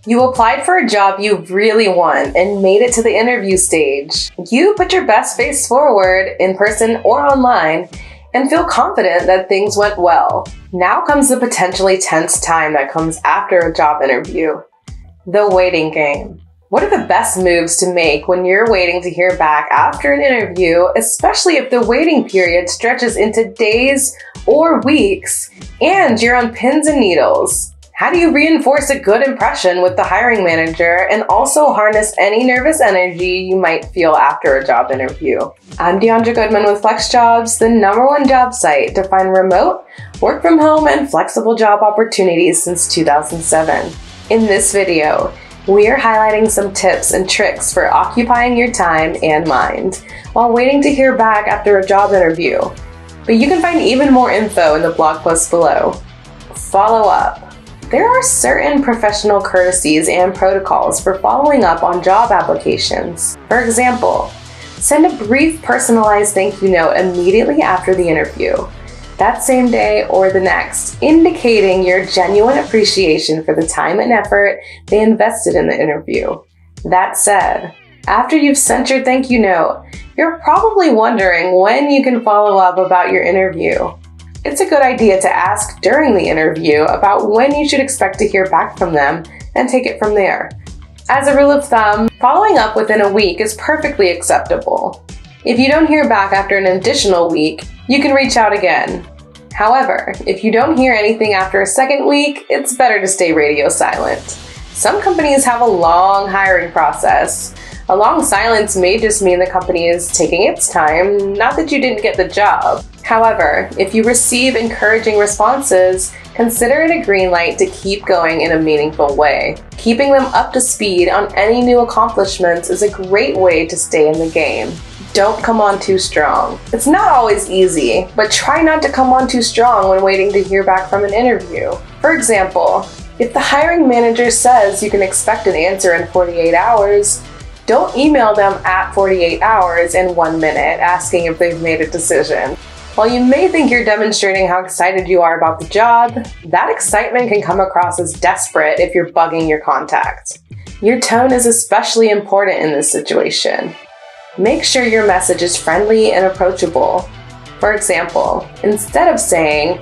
You applied for a job you really want and made it to the interview stage. You put your best face forward in person or online and feel confident that things went well. Now comes the potentially tense time that comes after a job interview. The waiting game. What are the best moves to make when you're waiting to hear back after an interview, especially if the waiting period stretches into days or weeks and you're on pins and needles? How do you reinforce a good impression with the hiring manager and also harness any nervous energy you might feel after a job interview? I'm Deandra Goodman with FlexJobs, the #1 job site to find remote, work from home, and flexible job opportunities since 2007. In this video, we are highlighting some tips and tricks for occupying your time and mind while waiting to hear back after a job interview. But you can find even more info in the blog post below. Follow up. There are certain professional courtesies and protocols for following up on job applications. For example, send a brief personalized thank you note immediately after the interview, that same day or the next, indicating your genuine appreciation for the time and effort they invested in the interview. That said, after you've sent your thank you note, you're probably wondering when you can follow up about your interview. It's a good idea to ask during the interview about when you should expect to hear back from them and take it from there. As a rule of thumb, following up within a week is perfectly acceptable. If you don't hear back after an additional week, you can reach out again. However, if you don't hear anything after a second week, it's better to stay radio silent. Some companies have a long hiring process. A long silence may just mean the company is taking its time, not that you didn't get the job. However, if you receive encouraging responses, consider it a green light to keep going in a meaningful way. Keeping them up to speed on any new accomplishments is a great way to stay in the game. Don't come on too strong. It's not always easy, but try not to come on too strong when waiting to hear back from an interview. For example, if the hiring manager says you can expect an answer in 48 hours, don't email them at 48 hours in 1 minute asking if they've made a decision. While you may think you're demonstrating how excited you are about the job, that excitement can come across as desperate if you're bugging your contact. Your tone is especially important in this situation. Make sure your message is friendly and approachable. For example, instead of saying,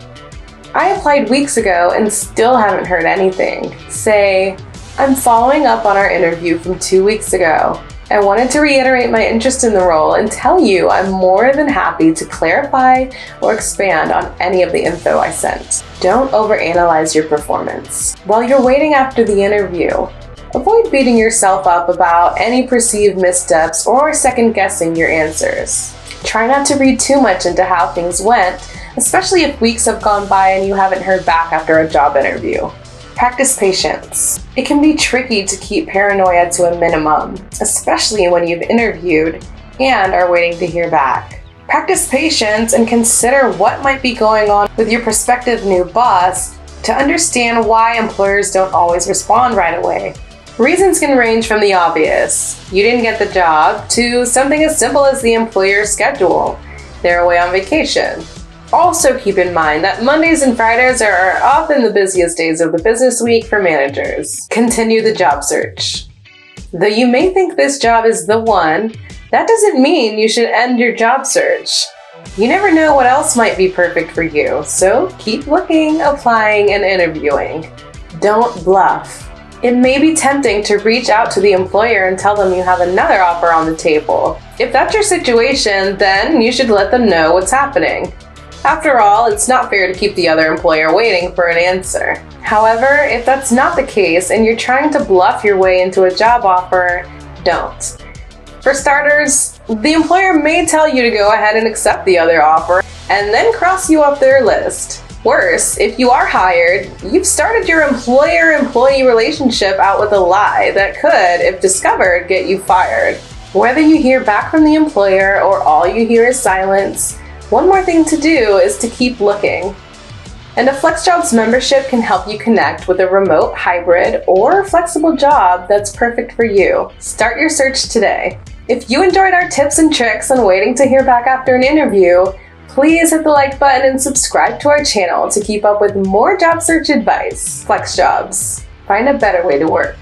"I applied weeks ago and still haven't heard anything," say, "I'm following up on our interview from 2 weeks ago. I wanted to reiterate my interest in the role and tell you I'm more than happy to clarify or expand on any of the info I sent." Don't overanalyze your performance. While you're waiting after the interview, avoid beating yourself up about any perceived missteps or second-guessing your answers. Try not to read too much into how things went, especially if weeks have gone by and you haven't heard back after a job interview. Practice patience. It can be tricky to keep paranoia to a minimum, especially when you've interviewed and are waiting to hear back. Practice patience and consider what might be going on with your prospective new boss to understand why employers don't always respond right away. Reasons can range from the obvious, you didn't get the job, to something as simple as the employer's schedule, they're away on vacation. Also keep in mind that Mondays and Fridays are often the busiest days of the business week for managers. Continue the job search. Though you may think this job is the one, that doesn't mean you should end your job search. You never know what else might be perfect for you, so keep looking, applying, and interviewing. Don't bluff. It may be tempting to reach out to the employer and tell them you have another offer on the table. If that's your situation, then you should let them know what's happening. After all, it's not fair to keep the other employer waiting for an answer. However, if that's not the case and you're trying to bluff your way into a job offer, don't. For starters, the employer may tell you to go ahead and accept the other offer and then cross you off their list. Worse, if you are hired, you've started your employer-employee relationship out with a lie that could, if discovered, get you fired. Whether you hear back from the employer or all you hear is silence, one more thing to do is to keep looking. And a FlexJobs membership can help you connect with a remote, hybrid, or flexible job that's perfect for you. Start your search today. If you enjoyed our tips and tricks on waiting to hear back after an interview, please hit the like button and subscribe to our channel to keep up with more job search advice. FlexJobs. Find a better way to work.